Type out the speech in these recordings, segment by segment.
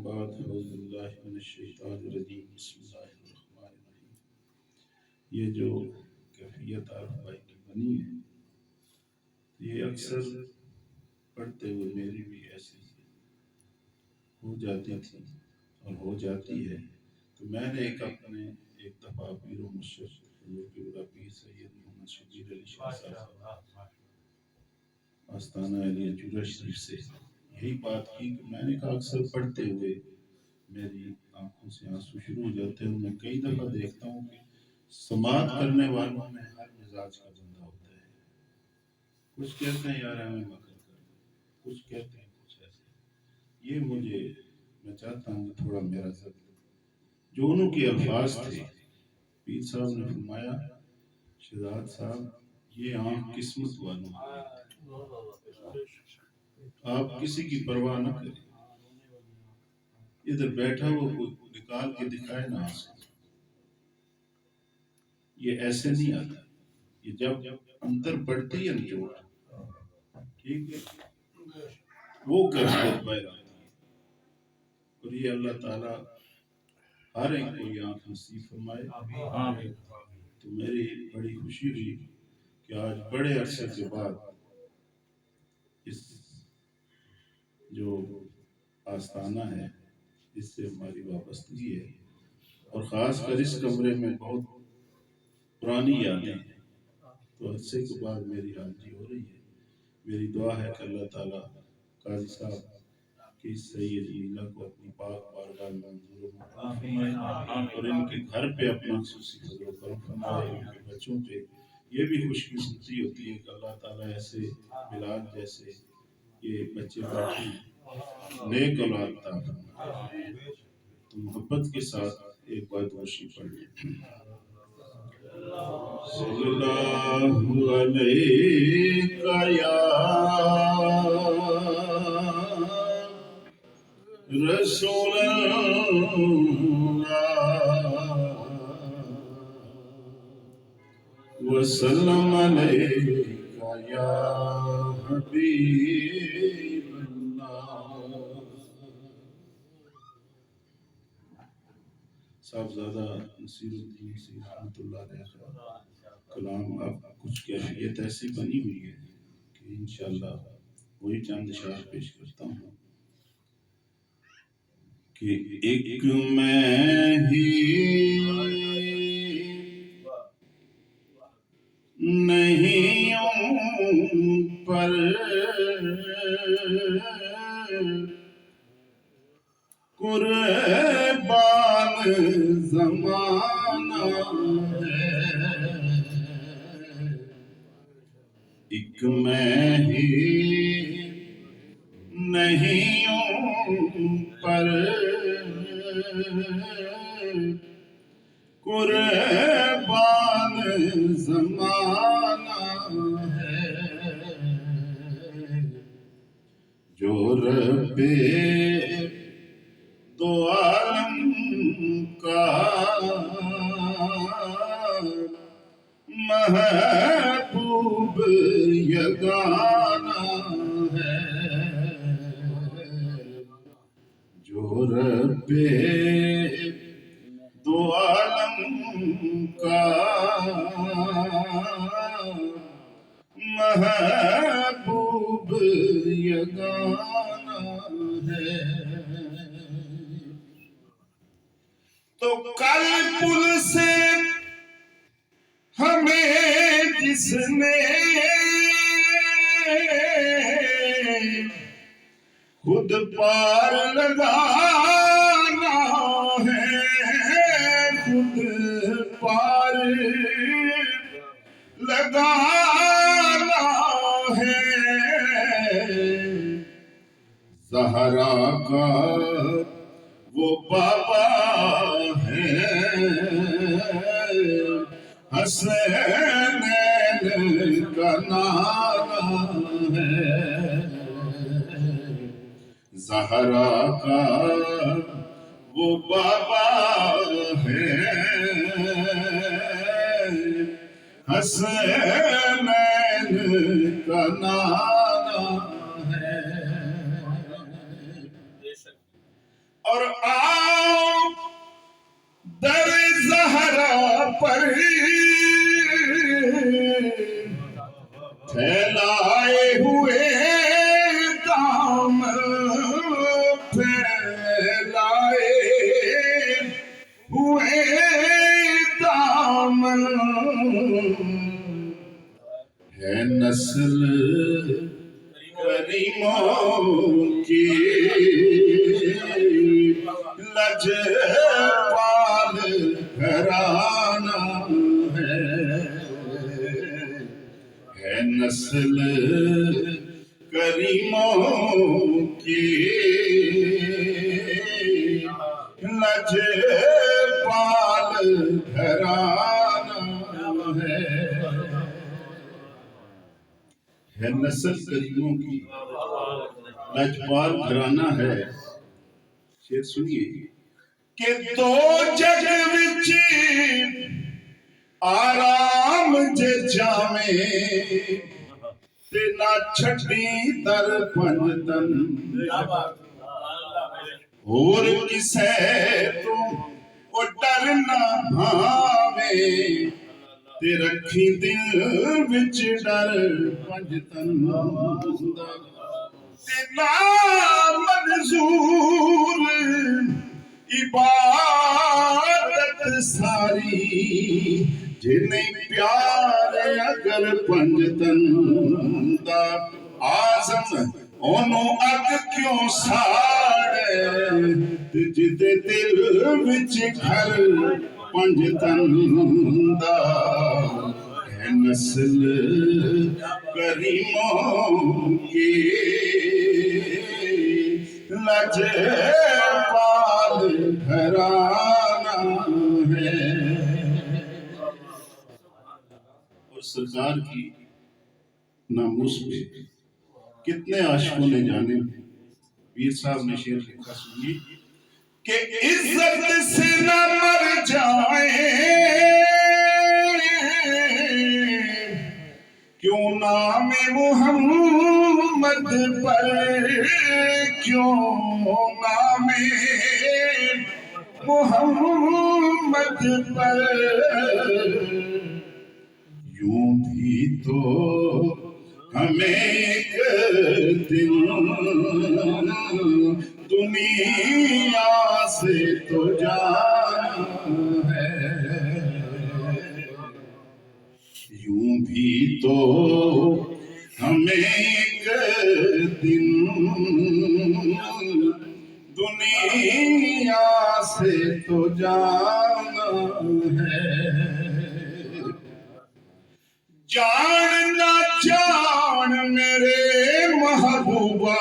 بعد اعوذ باللہ من الشیطان الرجیم بسم اللہ الرحمن الرحیم. یہ جو کیفیت عارف بھائی کی بنی ہے یہ اکثر پڑھتے ہوئے میری بھی ایسی ہو جاتی تھی اور ہو جاتی ہے. تو میں نے ایک دفعہ پیر و مرشد حضور کے بڑا پیر سید محمد شبیر علی شاہ صاحب آستانہ علی چورا شریف سے یہی بات کی کہ میں نے کہا اکثر پڑھتے ہوئے میری آنکھوں سے آنسو شروع ہو جاتے ہیں. میں کئی دفعہ دیکھتا ہوں کہ سماعت کرنے والوں میں ہر مزاج کا بندہ ہوتا ہے. کچھ کہتے ہیں یار ہمیں مکر کر، کچھ کہتے ہیں کچھ ایسے. یہ میں چاہتا ہوں کہ تھوڑا میرا ضبط جو انہوں کے الفاظ تھے. پیر صاحب نے فرمایا شہزاد صاحب یہ آنکھ قسمت والوں آپ کسی کی پرواہ نہ کریں. ادھر بیٹھا وہ کوئی نکال کے دکھائے نہ آنسو. یہ ایسے نہیں آتا. یہ جب اندر پڑتی ہے نچوڑ ٹھیک ہے وہ کیفیت باہر آتی ہے. اور یہ اللہ تعالی ہر ایک کو یہ آنکھ نصیب فرمائے. تو میری بڑی خوشی ہوئی کہ آج بڑے عرصے کے بعد اس جو آستانہ ہے اس سے ہماری وابستگی ہے اور خاص کر اس کمرے میں بہت پرانی یادیں ہیں. تو عرصے کے بعد میری حاضری ہو رہی ہے. میری دعا ہے کہ اللہ تعالیٰ قاضی صاحب کی اس سید جمیلہ کو اپنی پاک بارگاہ میں منظور فرمائے اور ان کے گھر پہ اپنا خصوصی فضل و کرم فرمائے. ان کے بچوں پہ یہ بھی خوش قسمتی ہوتی ہے کہ اللہ تعالیٰ ایسے بلال جیسے یہ بچے بیٹھے نیک اولاد عطا فرمائے. تو محبت کے ساتھ ایک بات وشی پڑھ لیں. صلی اللہ علیہ یا رسول اللہ وسلم علیہ یا حبیب اللہ. صاحبزادہ نصیر الدین نصیر رحمۃ اللہ علیہ کا کلام اب کچھ کیفیت ایسی بنی ہوئی ہے کہ انشاءاللہ وہی چند اشعار پیش کرتا ہوں کہ ایک میں ہی نہیں ہوں پر قربان زمانہ ہے. ایک میں ہی نہیں ہوں پر قربان زمانہ ہے. جو رب دو عالم کا محبوب یگانہ ہے. جو رب دو عالم کا محبوب یگانہ ہے. تو کل پل سے ہمیں جس نے خود پار لگانا ہے، خود پار لگانا ہے. زہرا کا وہ بابا ہے، حسنین کا نانا ہے. زہرا کا وہ بابا ہے، حسنین کا نانا ہے. اور آپ در زہرا پر پھیلائے ہوئے دامن، پھیلائے ہوئے دامن، ہے نسل کریموں کی لجپال گھرانہ ہے نسل کریموں کی لجپال گھرانہ ہے نسل کریموں کی لجپال گھرانہ ہے۔ شعر سنیے کہ دو جگ وچ آرام جے جاویں تے نہ چھڈی در پنجتن، اور کسے تو او ڈر نہ بھاویں تے رکھی دل وچ ڈر پنجتن، تے نا منظور عبادت ساری جے نہیں پیار اگر پنجتن دا، آزم اونوں اگ کیوں ساڑے تے جدے دل وچ گھر پنجتن دا، ہے نسل کریموں کی لجپال گھرانہ ہے۔ اور سرکار کی ناموس پہ کتنے عاشقوں نے جانے، پیر صاحب نے شعر لکھا، سنیے کہ عزت سے نہ مر جائیں کیوں نام محمد پر، کیوں نام محمد پر، یوں بھی تو ہمیں ایک دن دنیا سے تو جانا ہے، یوں بھی تو ہمیں ایک دن دنیا سے تو جانا ہے۔ جان نہ جان میرے محبوبہ،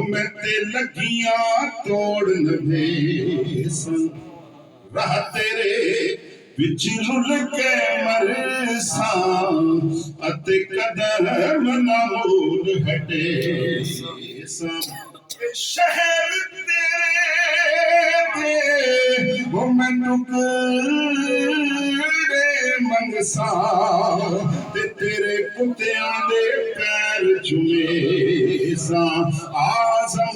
میں تے لگیاں توڑن بھیساں، راہ تیرے وچ رل کے مرساں، اتے قدم نہ مول ہٹیساں، شہر تیرے دے میں ٹکڑے منگساں، تے تیرے کتیاں دے پیر چومیساں، آزم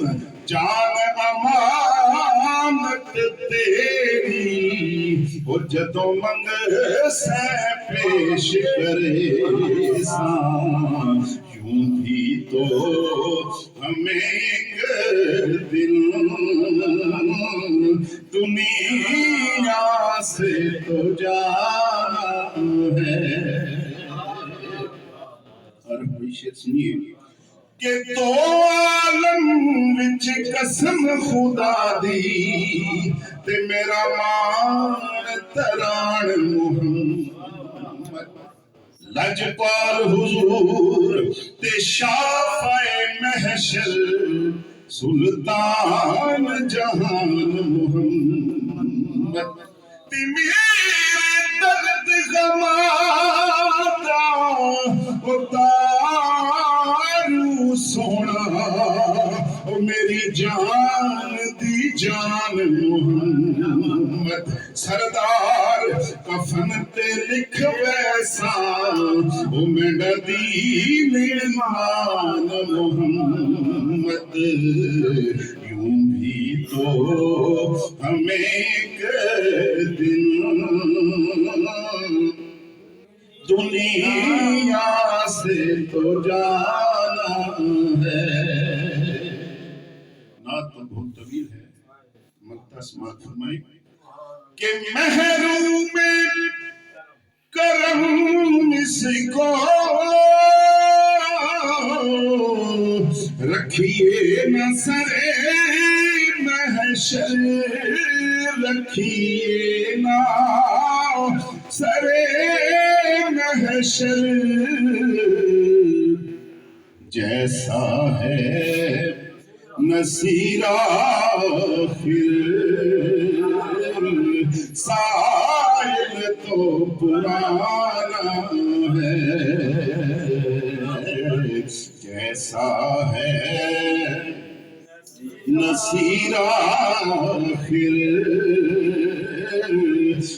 جان امانت تیری، اور جدوں منگ سے پیش کرے ساں، یوں بھی تو ہمیں ایک دن دنیا سے تو جانا ہے۔ اور کوئی شعر سنیے کہ دو عالم وچ قسم خدا دی تے میرا مان تران محمد، لجپال حضور تے شافع محشر سلطان جہان محمد، تے میرے درد غمادا اتارو سونا، میری جان دی جان محمد، سردار کفن تے لکھ ویسا میرا دین ایمان محمد، یوں بھی تو ہمیں ایک دن دنیا سے تو جانا ہے. نعت تو بہت طویل ہے، مکتا سماعت فرمائی کہ محروم کرم اس کو رکھیے نہ سرے محشر، رکھیے نہ سرے محشر. جیسا ہے نصیر آخر سائل تو پرانا ہے. جیسا ہے نصیر آخر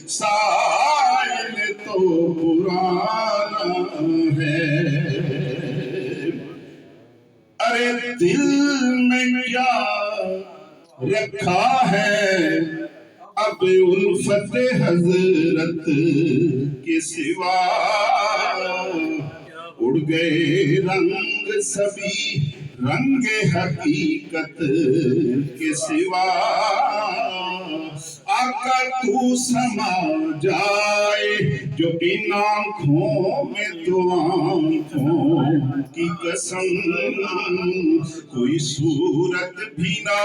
سائل تو پرانا ہے. ارے دل میں کیا رکھا ہے اب الفت حضرت کے سوا، اڑ گئے رنگ سبھی رنگ حقیقت کے سوا. آقا تو سما جائے جو ان آنکھوں میں تو آنکھوں کی قسم، کوئی صورت بھی نہ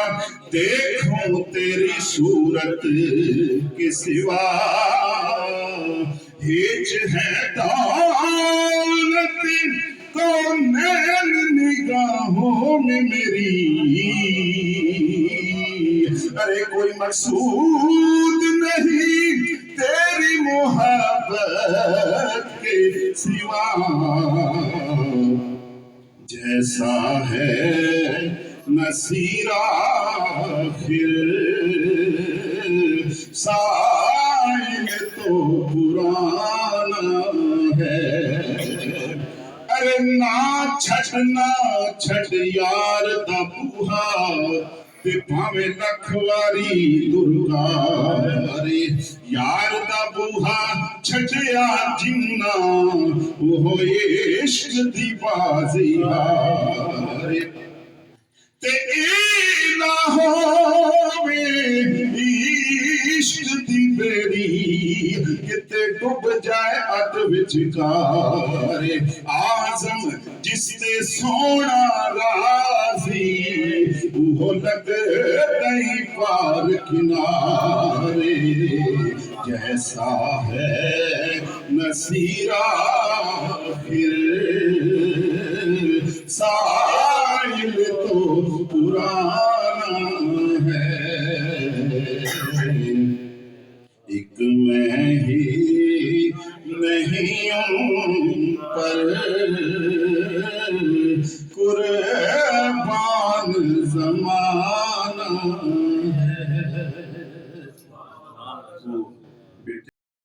دیکھوں تیری صورت کے سوا. ہیچ ہے دولت کونین نگاہوں میں میری، ارے کوئی مقصود نہیں تیری محبت کے سوا. جیسا ہے نصیر آخر سائل تو پرانا ہے. ارے نہ چھٹ یار دا بوہا تے پاویں لکھواری درگا. ارے یار دا بوہا چھٹیا جنہ وہ عشق دی بازی ہارے تے نہ ہووے عشق دی بیڑی کتے ڈوب جائے اٹ وچکار. آزم جس تے سونا راضی وہ لگ گئی پار کنارے. جیسا ہے نصیر آخر سائل تو پرانا ہے. ایک میں ہی نہیں ان پر قربان زمانہ